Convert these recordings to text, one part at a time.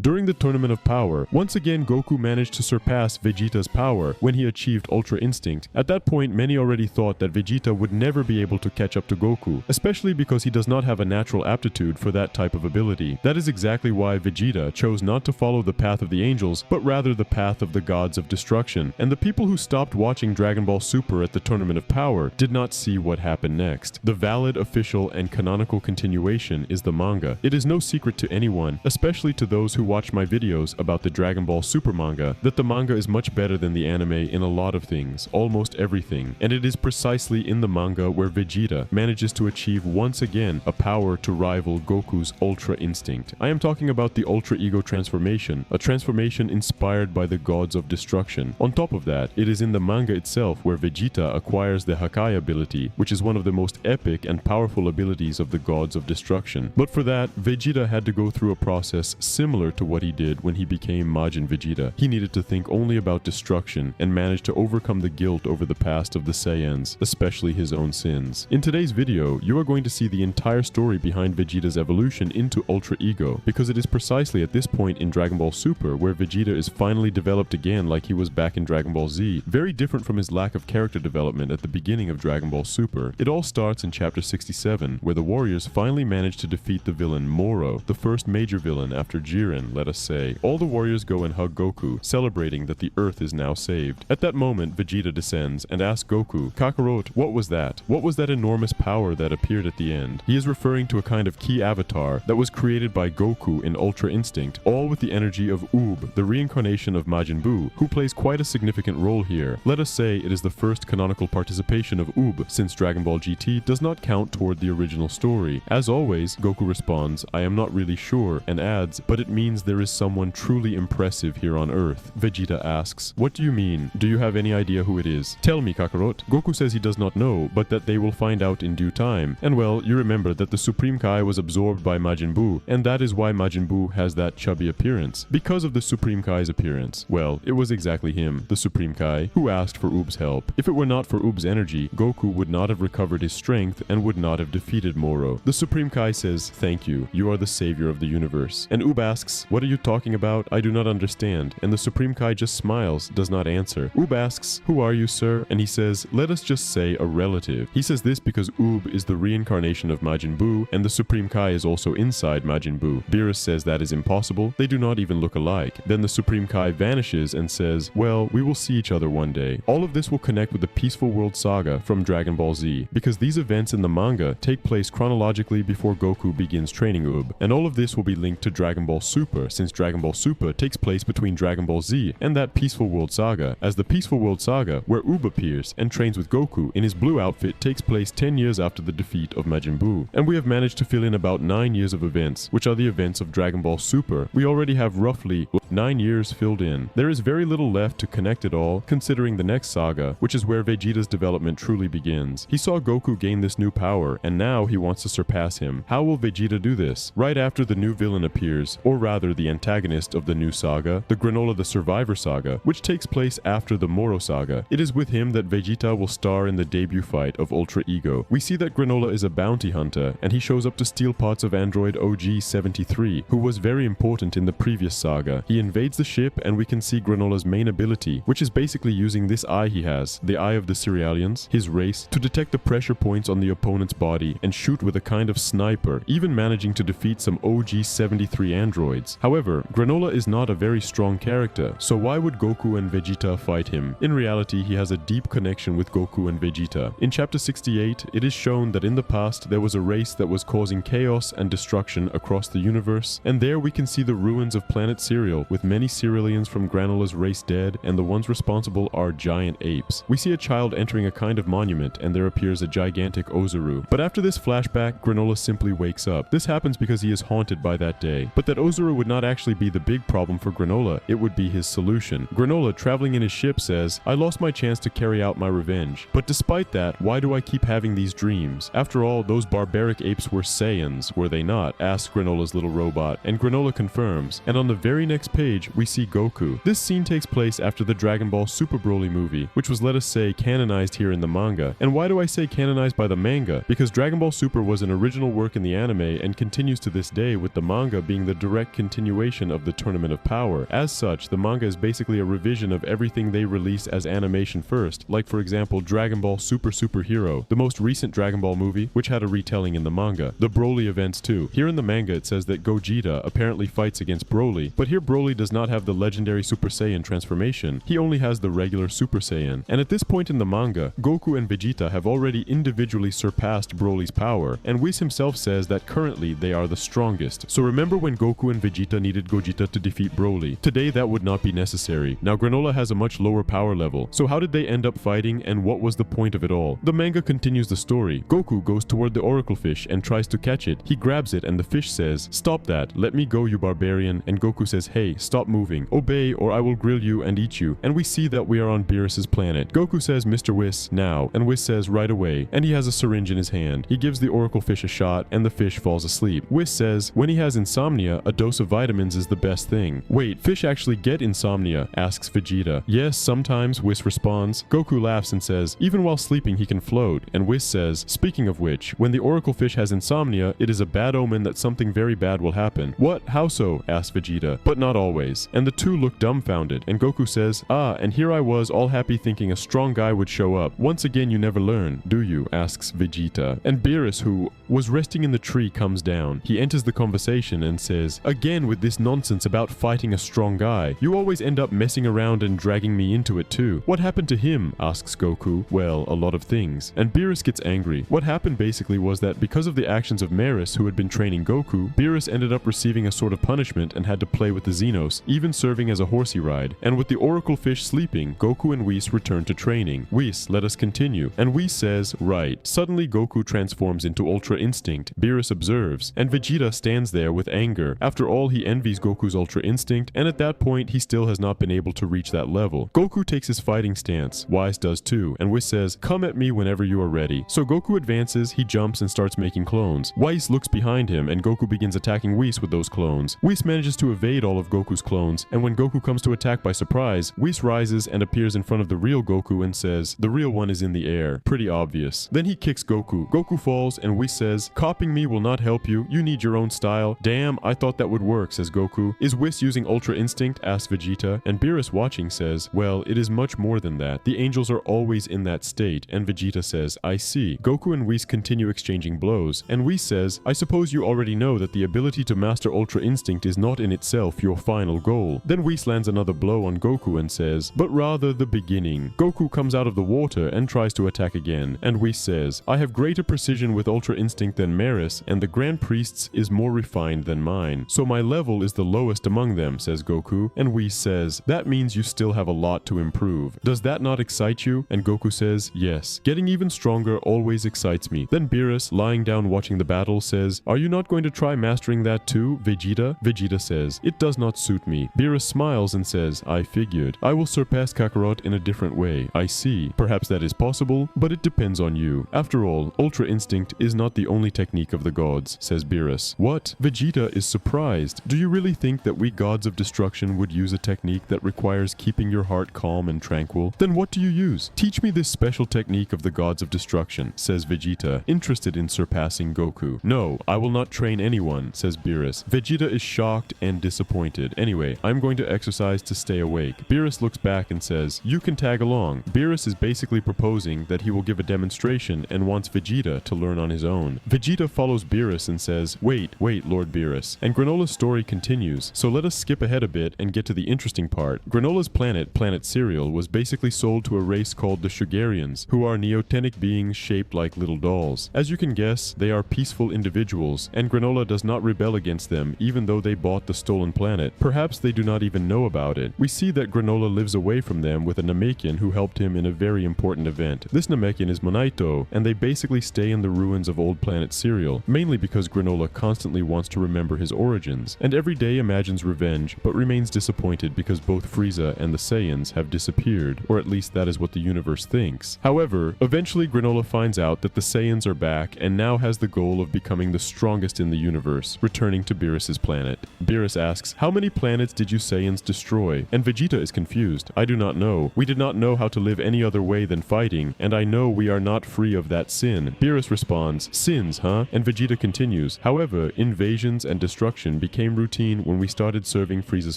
During the Tournament of Power, once again Goku managed to surpass Vegeta's power when he achieved Ultra Instinct. At that point, many already thought that Vegeta would never be able to catch up to Goku, especially because he does not have a natural aptitude for that type of ability. That is exactly why Vegeta chose not to follow the path of the angels, but rather the path of the gods of destruction. And the people who stopped watching Dragon Ball Super at the Tournament of Power did not see what happened next. The valid, official, and canonical continuation is the manga. It is no secret to anyone, especially to those who watch my videos about the Dragon Ball Super manga, that the manga is much better than the anime in a lot of things, almost everything. And it is precisely in the manga where Vegeta manages to achieve once again a power to rival Goku's Ultra Instinct. I am talking about the Ultra Ego transformation, a transformation inspired by the gods of destruction. On top of that, it is in the manga itself where Vegeta acquires the Hakai ability, which is one of the most epic and powerful abilities of the gods of destruction. But for that, Vegeta had to go through a process similar to what he did when he became Majin Vegeta. He needed to think only about destruction and managed to overcome the guilt over the past of the Saiyans, especially his own sins. In today's video, you are going to see the entire story behind Vegeta's evolution into Ultra Ego, because it is precisely at this point in Dragon Ball Super where Vegeta is finally developed again like he was back in Dragon Ball Z, very different from his lack of character development at the beginning of Dragon Ball Super. It all starts in chapter 67, where the warriors finally manage to defeat the villain Moro, the first major villain after Jiren, let us say. All the warriors go and hug Goku, celebrating that the Earth is now saved. At that moment, Vegeta descends and asks Goku, "Kakarot, what was that? What was that enormous power that appeared at the end?" He is referring to a kind of key avatar that was created by Goku in Ultra Instinct, all with the energy of Oob, the reincarnation of Majin Buu, who plays quite a significant role here. Let us say it is the first canonical participation of Oob, since Dragon Ball GT does not count toward the original story. As always, Goku responds, "I am not really sure," and adds, "But it means there is someone truly impressive here on Earth." Vegeta asks, "What do you mean? Do you have any idea who it is? Tell me, Kakarot." Goku says he does not know, but that they will find out in due time. And well, you remember that the Supreme Kai was absorbed by Majin Buu, and that is why Majin Buu has that chubby appearance. Because of the Supreme Kai's appearance. Well, it was exactly him, the Supreme Kai, who asked for Oob's help. If it were not for Oob's energy, Goku would not have recovered his strength and would not have defeated Moro. The Supreme Kai says, "Thank you, you are the savior of the universe." And Oob asks, "What are you talking about? I do not understand." And the Supreme Kai just smiles, does not answer. Oob asks, "Who are you, sir?" And he says, "Let us just say a relative." He says this because Oob is the reincarnation of Majin Buu, and the Supreme Kai is also inside Majin Buu. Beerus says that is impossible. They do not even look alike. Then the Supreme Kai vanishes and says, "Well, we will see each other one day." All of this will connect with the Peaceful World saga from Dragon Ball Z, because these events in the manga take place chronologically before Goku begins training Oob. And all of this will be linked to Dragon Ball Super, since Dragon Ball Super takes place between Dragon Ball Z and that Peaceful World saga, as the Peaceful World saga, where Oob appears and trains with Goku in his blue outfit, takes place 10 years after the defeat of Majin Buu. And we have managed to fill in about 9 years of events, which are the events of Dragon Ball Super. We already have roughly 9 years filled in. There is very little left to connect it all, considering the next saga, which is where Vegeta's development truly begins. He saw Goku gain this new power, and now he wants to surpass him. How will Vegeta do this? Right after the new villain appears, or rather the antagonist of the new saga, the Granolah the Survivor saga, which takes place after the Moro saga. It is with him that Vegeta will star in the debut fight of Ultra Ego. We see that Granolah is a bounty hunter, and he shows up to steal parts of android OG-73, who was very important in the previous saga. He invades the ship, and we can see Granolah's main ability, which is basically using this eye he has, the eye of the Cerealians, his race, to detect the pressure points on the opponent's body and shoot with a kind of sniper, even managing to defeat some OG-73 androids. However, Granolah is not a very strong character, so why would Goku and Vegeta fight him? In reality, he has a deep connection with Goku and Vegeta. In chapter 68, it is shown that in the past there was a race that was causing chaos and destruction across the universe, and there we can see the ruins of planet Cereal, with many Cerealians from Granolah's race dead, and the ones responsible are giant apes. We see a child entering a kind of monument, and there appears a gigantic Ozaru. But after this flashback, Granolah simply wakes up. This happens because he is haunted by that day. But that Ozaru would not actually be the big problem for Granolah, it would be his solution. Granolah, traveling in his ship, says, "I lost my chance to carry out my revenge. But despite that, why do I keep having these dreams? After all, those barbaric apes were Saiyans, were they not?" asks Granolah's little robot, and Granolah confirms. And on the very next page, we see Goku. This scene takes place after the Dragon Ball Super Broly movie, which was, let us say, canonized here in the manga. And why do I say canonized by the manga? Because Dragon Ball Super was an original work in the anime and continues to this day, with the manga being the direct continuation continuation of the Tournament of Power. As such, the manga is basically a revision of everything they release as animation first, like for example Dragon Ball Super Hero, the most recent Dragon Ball movie, which had a retelling in the manga. The Broly events too. Here in the manga it says that Gogeta apparently fights against Broly, but here Broly does not have the legendary Super Saiyan transformation. He only has the regular Super Saiyan. And at this point in the manga, Goku and Vegeta have already individually surpassed Broly's power, and Whis himself says that currently they are the strongest. So remember when Goku and Vegeta needed Gogeta to defeat Broly? Today that would not be necessary. Now Granolah has a much lower power level, so how did they end up fighting and what was the point of it all? The manga continues the story. Goku goes toward the oracle fish and tries to catch it. He grabs it and the fish says, "Stop that, let me go you barbarian," and Goku says, "Hey, stop moving. Obey or I will grill you and eat you." And we see that we are on Beerus's planet. Goku says, "Mr. Whis, now," and Whis says, "Right away," and he has a syringe in his hand. He gives the oracle fish a shot and the fish falls asleep. Whis says, "When he has insomnia, a dose of vitamins is the best thing." "Wait, fish actually get insomnia?" asks Vegeta. "Yes, sometimes," Whis responds. Goku laughs and says, "Even while sleeping he can float," and Whis says, "Speaking of which, when the oracle fish has insomnia, it is a bad omen that something very bad will happen." "What? How so?" asks Vegeta. "But not always." And the two look dumbfounded, and Goku says, "Ah, and here I was all happy thinking a strong guy would show up. Once again you never learn, do you?" asks Vegeta. And Beerus, who was resting in the tree, comes down. He enters the conversation and says, "Again with this nonsense about fighting a strong guy. You always end up messing around and dragging me into it too." "What happened to him?" asks Goku. "Well, a lot of things." And Beerus gets angry. What happened basically was that because of the actions of Maris, who had been training Goku, Beerus ended up receiving a sort of punishment and had to play with the Xenos, even serving as a horsey ride. And with the oracle fish sleeping, Goku and Whis return to training. "Whis, let us continue." And Whis says, "Right." Suddenly Goku transforms into Ultra Instinct. Beerus observes, and Vegeta stands there with anger. After all, he envies Goku's Ultra Instinct, and at that point he still has not been able to reach that level. Goku takes his fighting stance. Whis does too, and Whis says, "Come at me whenever you are ready." So Goku advances, he jumps and starts making clones. Whis looks behind him and Goku begins attacking Whis with those clones. Whis manages to evade all of Goku's clones, and when Goku comes to attack by surprise, Whis rises and appears in front of the real Goku and says, "The real one is in the air." Pretty obvious. Then he kicks Goku. Goku falls and Whis says, "Copying me will not help you. You need your own style." "Damn, I thought that would work," says Goku. "Is Whis using Ultra Instinct?" asks Vegeta, and Beerus watching says, "Well, it is much more than that. The angels are always in that state," and Vegeta says, "I see." Goku and Whis continue exchanging blows, and Whis says, "I suppose you already know that the ability to master Ultra Instinct is not in itself your final goal." Then Whis lands another blow on Goku and says, "But rather the beginning." Goku comes out of the water and tries to attack again, and Whis says, "I have greater precision with Ultra Instinct than Maris, and the Grand Priest's is more refined than mine. So my level is the lowest among them," says Goku, and Whis says, "That means you still have a lot to improve. Does that not excite you?" And Goku says, "Yes. Getting even stronger always excites me." Then Beerus, lying down watching the battle, says, "Are you not going to try mastering that too, Vegeta?" Vegeta says, "It does not suit me." Beerus smiles and says, "I figured. I will surpass Kakarot in a different way. I see. Perhaps that is possible, but it depends on you. After all, Ultra Instinct is not the only technique of the gods," says Beerus. "What?" Vegeta is surprised. "Do you really think that we gods of destruction would use a technique that requires keeping your heart calm and tranquil? Then what do you use? Teach me this special technique of the gods of destruction," says Vegeta, interested in surpassing Goku. "No, I will not train anyone," says Beerus. Vegeta is shocked and disappointed. "Anyway, I'm going to exercise to stay awake." Beerus looks back and says, "You can tag along." Beerus is basically proposing that he will give a demonstration and wants Vegeta to learn on his own. Vegeta follows Beerus and says, wait, Lord Beerus." And Granolah's story continues, so let us skip ahead a bit and get to the interesting part. Granolah's planet, Planet Cereal, was basically sold to a race called the Shugarians, who are neotenic beings shaped like little dolls. As you can guess, they are peaceful individuals, and Granolah does not rebel against them even though they bought the stolen planet. Perhaps they do not even know about it. We see that Granolah lives away from them with a Namekian who helped him in a very important event. This Namekian is Monaito, and they basically stay in the ruins of old Planet Cereal, mainly because Granolah constantly wants to remember his origins, and every day imagines revenge, but remains disappointed because both Frieza and the Saiyans have disappeared, or at least that is what the universe thinks. However, eventually Granolah finds out that the Saiyans are back and now has the goal of becoming the strongest in the universe, returning to Beerus's planet. Beerus asks, "How many planets did you Saiyans destroy?" And Vegeta is confused. "I do not know. We did not know how to live any other way than fighting, and I know we are not free of that sin." Beerus responds, "Sins, huh?" And Vegeta continues, "However, invasions and destruction became became routine when we started serving Frieza's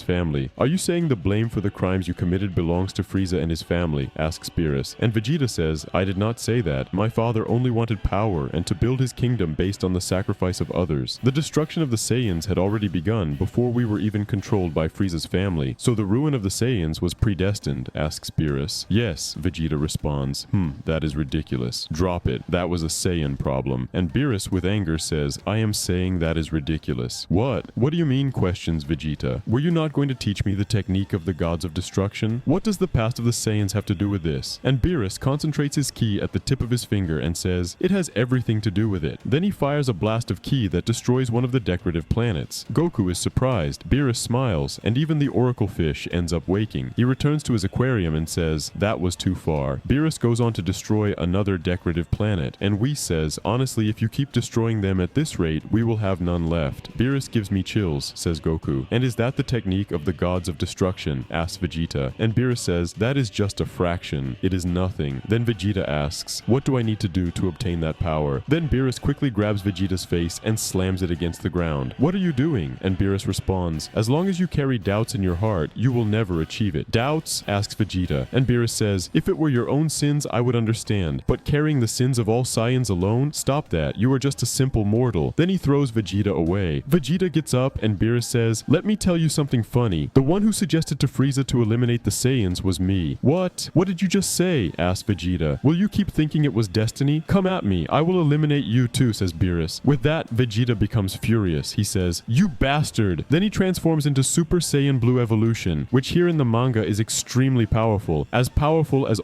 family. Are you saying the blame for the crimes you committed belongs to Frieza and his family? Asks Beerus. And Vegeta says, I did not say that. My father only wanted power and to build his kingdom based on the sacrifice of others. The destruction of the Saiyans had already begun before we were even controlled by Frieza's family, so the ruin of the Saiyans was predestined, asks Beerus. Yes, Vegeta responds. That is ridiculous. Drop it. That was a Saiyan problem. And Beerus with anger says, I am saying that is ridiculous. What? What do you mean? Questions Vegeta. Were you not going to teach me the technique of the gods of destruction? What does the past of the Saiyans have to do with this? And Beerus concentrates his ki at the tip of his finger and says, it has everything to do with it. Then he fires a blast of ki that destroys one of the decorative planets. Goku is surprised. Beerus smiles, and even the oracle fish ends up waking. He returns to his aquarium and says, that was too far. Beerus goes on to destroy another decorative planet, and Whis says, honestly, if you keep destroying them at this rate, we will have none left. Beerus gives me chills, says Goku. And is that the technique of the gods of destruction? Asks Vegeta. And Beerus says, that is just a fraction. It is nothing. Then Vegeta asks, what do I need to do to obtain that power? Then Beerus quickly grabs Vegeta's face and slams it against the ground. What are you doing? And Beerus responds, as long as you carry doubts in your heart, you will never achieve it. Doubts? Asks Vegeta. And Beerus says, if it were your own sins, I would understand. But carrying the sins of all Saiyans alone? Stop that. You are just a simple mortal. Then he throws Vegeta away. Vegeta gets up and Beerus says, let me tell you something funny. The one who suggested to Frieza to eliminate the Saiyans was me. What? What did you just say? Asked Vegeta. Will you keep thinking it was destiny? Come at me. I will eliminate you too, says Beerus. With that, Vegeta becomes furious. He says, you bastard. Then he transforms into Super Saiyan Blue Evolution, which here in the manga is extremely powerful as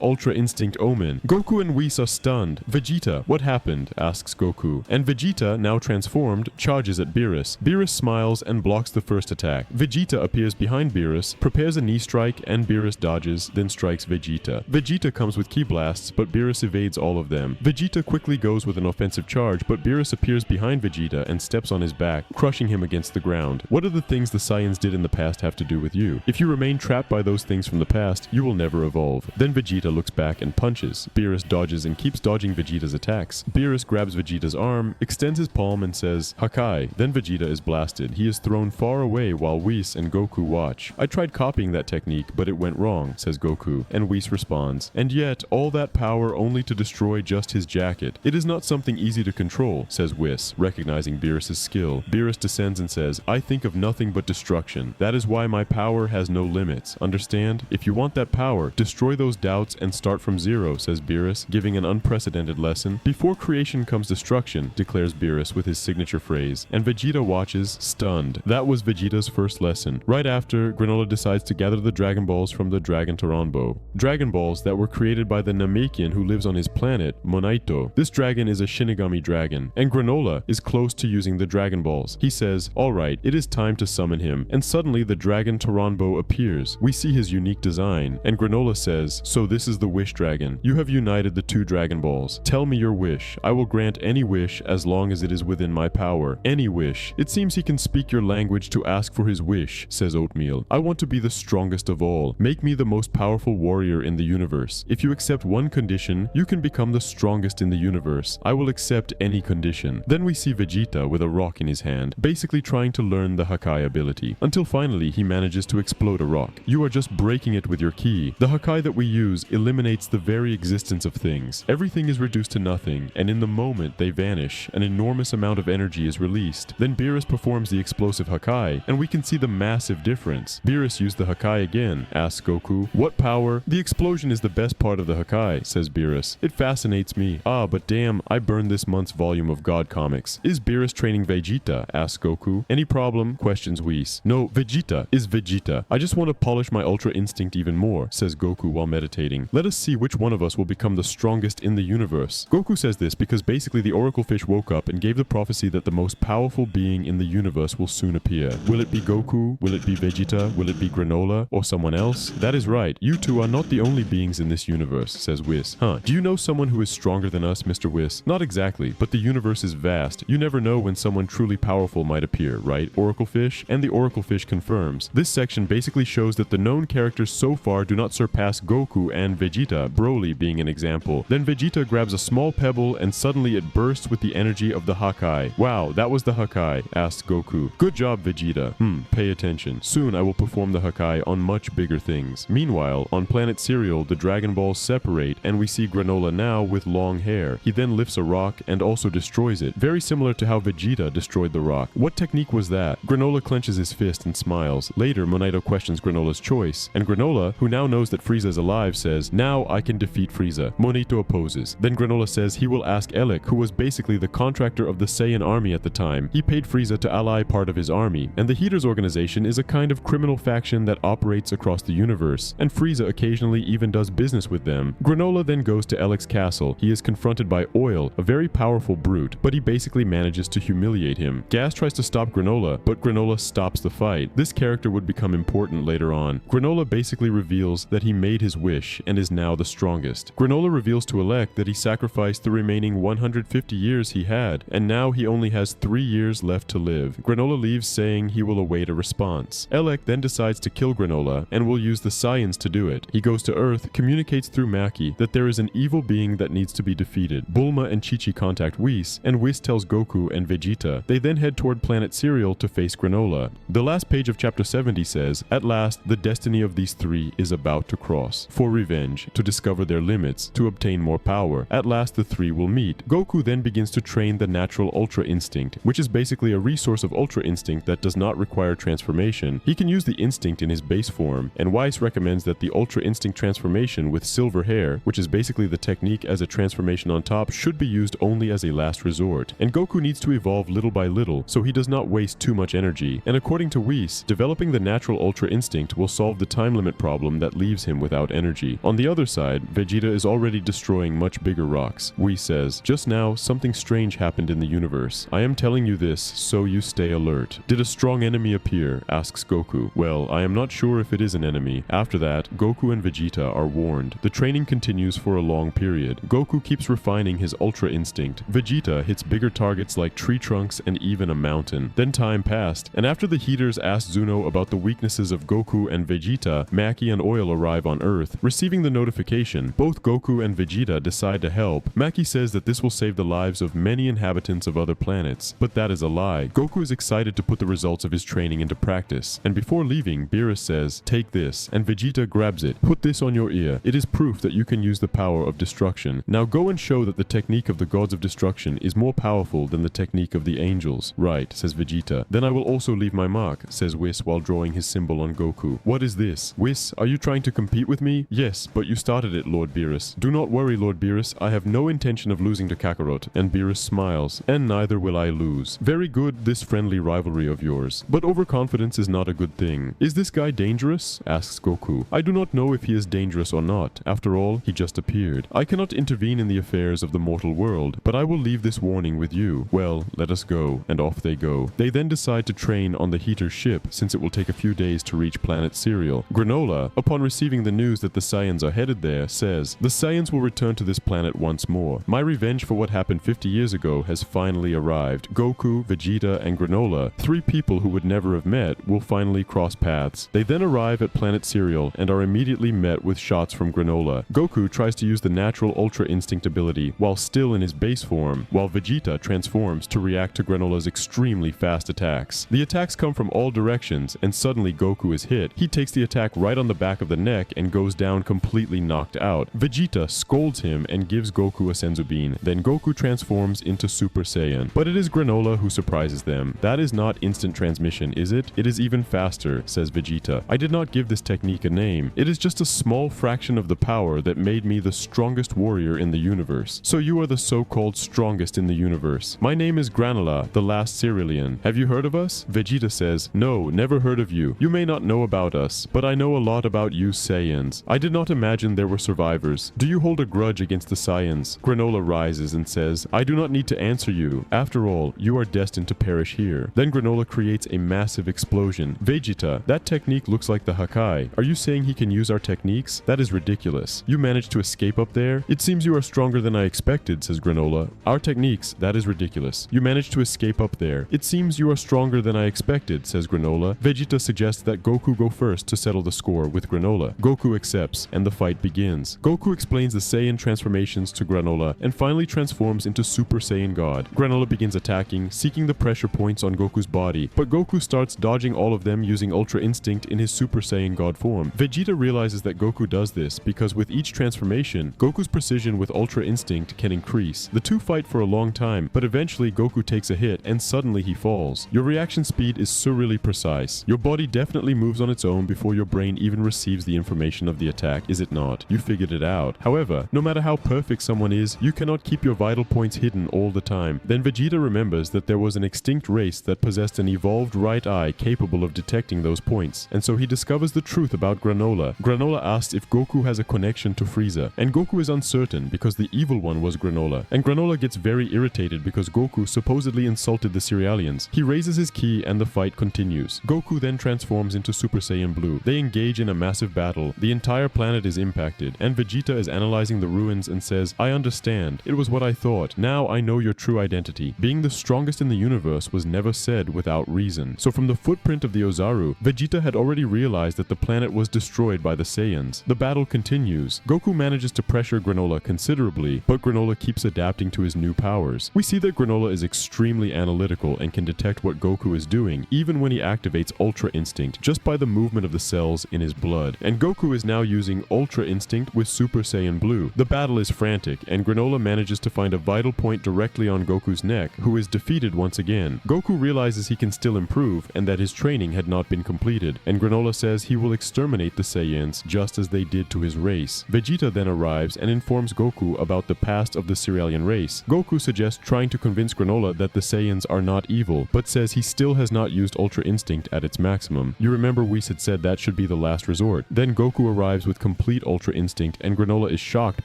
Ultra Instinct Omen. Goku and Whis are stunned. Vegeta, what happened? Asks Goku. And Vegeta, now transformed, charges at Beerus. Beerus smiles and blocks the first attack. Vegeta appears behind Beerus, prepares a knee strike, and Beerus dodges, then strikes Vegeta. Vegeta comes with ki blasts, but Beerus evades all of them. Vegeta quickly goes with an offensive charge, but Beerus appears behind Vegeta and steps on his back, crushing him against the ground. What do the things the Saiyans did in the past have to do with you? If you remain trapped by those things from the past, you will never evolve. Then Vegeta looks back and punches. Beerus dodges and keeps dodging Vegeta's attacks. Beerus grabs Vegeta's arm, extends his palm and says, Hakai. Then Vegeta is blasted. He is thrown far away while Whis and Goku watch. I tried copying that technique, but it went wrong, says Goku. And Whis responds, and yet, all that power only to destroy just his jacket. It is not something easy to control, says Whis, recognizing Beerus' skill. Beerus descends and says, I think of nothing but destruction. That is why my power has no limits. Understand? If you want that power, destroy those doubts and start from zero, says Beerus, giving an unprecedented lesson. Before creation comes destruction, declares Beerus with his signature phrase, and Vegeta watches, stunned. That was Vegeta's first lesson. Right after, Granolah decides to gather the Dragon Balls from the Dragon Toranbo. Dragon Balls that were created by the Namekian who lives on his planet, Monaito. This dragon is a Shinigami dragon, and Granolah is close to using the Dragon Balls. He says, alright, it is time to summon him, and suddenly the Dragon Toranbo appears. We see his unique design, and Granolah says, so this is the Wish Dragon. You have united the two Dragon Balls. Tell me your wish. I will grant any wish as long as it is within my power. Any wish. It seems he can speak your language to ask for his wish, says Oatmeal. I want to be the strongest of all. Make me the most powerful warrior in the universe. If you accept one condition, you can become the strongest in the universe. I will accept any condition. Then we see Vegeta with a rock in his hand, basically trying to learn the Hakai ability, until finally he manages to explode a rock. You are just breaking it with your ki. The Hakai that we use eliminates the very existence of things. Everything is reduced to nothing, and in the moment they vanish. An enormous amount of energy is released. Then Beerus performs the explosive Hakai, and we can see the massive difference. Beerus used the Hakai again, asks Goku. What power? The explosion is the best part of the Hakai, says Beerus. It fascinates me. Ah, but damn, I burned this month's volume of God Comics. Is Beerus training Vegeta? Asks Goku. Any problem? Questions Whis. No, Vegeta is Vegeta. I just want to polish my Ultra Instinct even more, says Goku while meditating. Let us see which one of us will become the strongest in the universe. Goku says this because basically the Oracle Fish woke up and gave the prophecy that the most powerful being in the universe will soon appear. Will it be Goku? Will it be Vegeta? Will it be Granolah? Or someone else? That is right. You two are not the only beings in this universe, says Whis. Huh. Do you know someone who is stronger than us, Mr. Whis? Not exactly, but the universe is vast. You never know when someone truly powerful might appear, right, Oracle Fish? And the Oracle Fish confirms. This section basically shows that the known characters so far do not surpass Goku and Vegeta, Broly being an example. Then Vegeta grabs a small pebble and suddenly it bursts with the energy of the Hakai. Wow, that was the Hakai, asks Goku. Goku. Good job, Vegeta. Pay attention. Soon I will perform the Hakai on much bigger things. Meanwhile, on planet Cereal, the Dragon Balls separate and we see Granolah now with long hair. He then lifts a rock and also destroys it, very similar to how Vegeta destroyed the rock. What technique was that? Granolah clenches his fist and smiles. Later, Monito questions Granolah's choice, and Granolah, who now knows that Frieza is alive, says, "Now I can defeat Frieza." Monito opposes. Then Granolah says he will ask Elec, who was basically the contractor of the Saiyan army at the time. He paid Frieza to ally part of his army, and the Heaters organization is a kind of criminal faction that operates across the universe, and Frieza occasionally even does business with them. Granolah then goes to Elec's castle. He is confronted by Oil, a very powerful brute, but he basically manages to humiliate him. Gas tries to stop Granolah, but Granolah stops the fight. This character would become important later on. Granolah basically reveals that he made his wish and is now the strongest. Granolah reveals to Elec that he sacrificed the remaining 150 years he had, and now he only has 3 years left to live. Granolah leaves saying he will await a response. Elec then decides to kill Granolah and will use the Saiyans to do it. He goes to Earth, communicates through Maki that there is an evil being that needs to be defeated. Bulma and Chi-Chi contact Whis, and Whis tells Goku and Vegeta. They then head toward planet Cereal to face Granolah. The last page of chapter 70 says, "At last, the destiny of these three is about to cross. For revenge, to discover their limits, to obtain more power. At last the three will meet." Goku then begins to train the natural Ultra Instinct, which is basically a resource of Ultra Instinct that does not require transformation. He can use the instinct in his base form, and Whis recommends that the Ultra Instinct transformation with silver hair, which is basically the technique as a transformation on top, should be used only as a last resort. And Goku needs to evolve little by little, so he does not waste too much energy. And according to Whis, developing the natural Ultra Instinct will solve the time limit problem that leaves him without energy. On the other side, Vegeta is already destroying much bigger rocks. Whis says, "Just now, something strange happened in the universe. I am telling you this, so you stay alert." "Did a strong enemy appear?" asks Goku. "Well, I am not sure if it is an enemy." After that, Goku and Vegeta are warned. The training continues for a long period. Goku keeps refining his Ultra Instinct. Vegeta hits bigger targets like tree trunks and even a mountain. Then time passed, and after the Heaters asked Zuno about the weaknesses of Goku and Vegeta, Maki and Oil arrive on Earth. Receiving the notification, both Goku and Vegeta decide to help. Maki says that this will save the lives of many inhabitants of other planets, but that is a lie. Goku is excited to put the results of his training into practice, and before leaving, Beerus says, "Take this," and Vegeta grabs it. "Put this on your ear. It is proof that you can use the power of destruction. Now go and show that the technique of the gods of destruction is more powerful than the technique of the angels." "Right," says Vegeta. "Then I will also leave my mark," says Whis while drawing his symbol on Goku. "What is this? Whis, are you trying to compete with me?" "Yes, but you started it, Lord Beerus." "Do not worry, Lord Beerus. I have no intention of losing to Kakarot." And Beerus smiles. "And neither will I lose. Very good, this friendly rivalry of yours. But overconfidence is not a good thing." "Is this guy dangerous?" asks Goku. "I do not know if he is dangerous or not. After all, he just appeared. I cannot intervene in the affairs of the mortal world, but I will leave this warning with you. Well, let us go." And off they go. They then decide to train on the Heater ship, since it will take a few days to reach planet Cereal. Granolah, upon receiving the news that the Saiyans are headed there, says, "The Saiyans will return to this planet once more. My revenge for what happened 50 years ago has finally arrived. Goku, Vegeta, and Granolah, three people who would never have met, will finally cross paths." They then arrive at planet Cereal and are immediately met with shots from Granolah. Goku tries to use the natural Ultra Instinct ability while still in his base form, while Vegeta transforms to react to Granolah's extremely fast attacks. The attacks come from all directions, and suddenly Goku is hit. He takes the attack right on the back of the neck and goes down completely knocked out. Vegeta scolds him and gives Goku a Senzu Bean. Then Goku transforms into Super Saiyan. But it is Granolah who surprises them. "That is not instant transmission, is it? It is even faster," says Vegeta. "I did not give this technique a name. It is just a small fraction of the power that made me the strongest warrior in the universe. So you are the so-called strongest in the universe. My name is Granolah, the last Cerealian. Have you heard of us?" Vegeta says, "No, never heard of you. You may not know about us, but I know a lot about you Saiyans. I did not imagine there were survivors. Do you hold a grudge against the Saiyans?" Granolah rises and says, "I do not need to answer you. After all, you are destined to perish here." Then Granolah creates a massive explosion. "Vegeta, that technique looks like the Hakai. Are you saying he can use our techniques? That is ridiculous. You managed to escape up there? It seems you are stronger than I expected," says Granolah. "Our techniques, that is ridiculous. You managed to escape up there. It seems you are stronger than I expected," says Granolah. Vegeta suggests that Goku go first to settle the score with Granolah. Goku accepts, and the fight begins. Goku explains the Saiyan transformations to Granolah, and finally transforms into Super Saiyan God. Granolah begins attacking, seeking the pressure points on on Goku's body, but Goku starts dodging all of them using Ultra Instinct in his Super Saiyan God form. Vegeta realizes that Goku does this because with each transformation, Goku's precision with Ultra Instinct can increase. The two fight for a long time, but eventually Goku takes a hit and suddenly he falls. Your reaction speed is surreally precise. Your body definitely moves on its own before your brain even receives the information of the attack, is it not? You figured it out. However, no matter how perfect someone is, you cannot keep your vital points hidden all the time. Then Vegeta remembers that there was an extinct race that possessed an evolved right eye capable of detecting those points, and so he discovers the truth about Granolah. Granolah asks if Goku has a connection to Frieza, and Goku is uncertain because the evil one was Granolah, and Granolah gets very irritated because Goku supposedly insulted the Cerealians. He raises his ki and the fight continues. Goku then transforms into Super Saiyan Blue. They engage in a massive battle. The entire planet is impacted, and Vegeta is analyzing the ruins and says, "I understand. It was what I thought. Now I know your true identity. Being the strongest in the universe was never said without reason." So from the footprint of the Ozaru, Vegeta had already realized that the planet was destroyed by the Saiyans. The battle continues. Goku manages to pressure Granolah considerably, but Granolah keeps adapting to his new powers. We see that Granolah is extremely analytical and can detect what Goku is doing, even when he activates Ultra Instinct, just by the movement of the cells in his blood. And Goku is now using Ultra Instinct with Super Saiyan Blue. The battle is frantic, and Granolah manages to find a vital point directly on Goku's neck, who is defeated once again. Goku realizes he can still improve, and that his training had not been completed, and Granolah says he will exterminate the Saiyans just as they did to his race. Vegeta then arrives and informs Goku about the past of the Cerealian race. Goku suggests trying to convince Granolah that the Saiyans are not evil, but says he still has not used Ultra Instinct at its maximum. You remember Whis had said that should be the last resort. Then Goku arrives with complete Ultra Instinct, and Granolah is shocked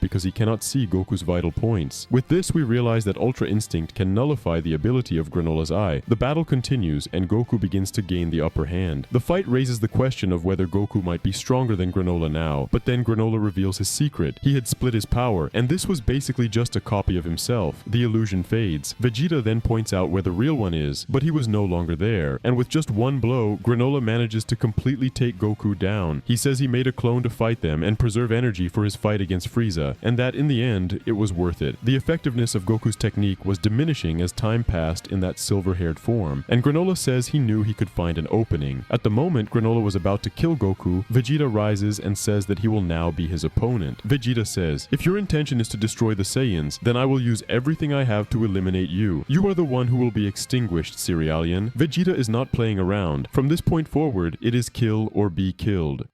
because he cannot see Goku's vital points. With this, we realize that Ultra Instinct can nullify the ability of Granolah's eye. The battle continues, and Goku begins to gain the upper hand. The fight raises the question of whether Goku might be stronger than Granolah now, but then Granolah reveals his secret. He had split his power, and this was basically just a copy of himself. The illusion fades. Vegeta then points out where the real one is, but he was no longer there, and with just one blow, Granolah manages to completely take Goku down. He says he made a clone to fight them and preserve energy for his fight against Frieza, and that in the end, it was worth it. The effectiveness of Goku's technique was diminishing as time passed in that silver-haired form, and Granolah says he knew he could find an opening. At the moment Granolah was about to kill Goku, Vegeta rises and says that he will now be his opponent. Vegeta says, "If your intention is to destroy the Saiyans, then I will use everything I have to eliminate you. You are the one who will be extinguished, Cerealian." Vegeta is not playing around. From this point forward, it is kill or be killed.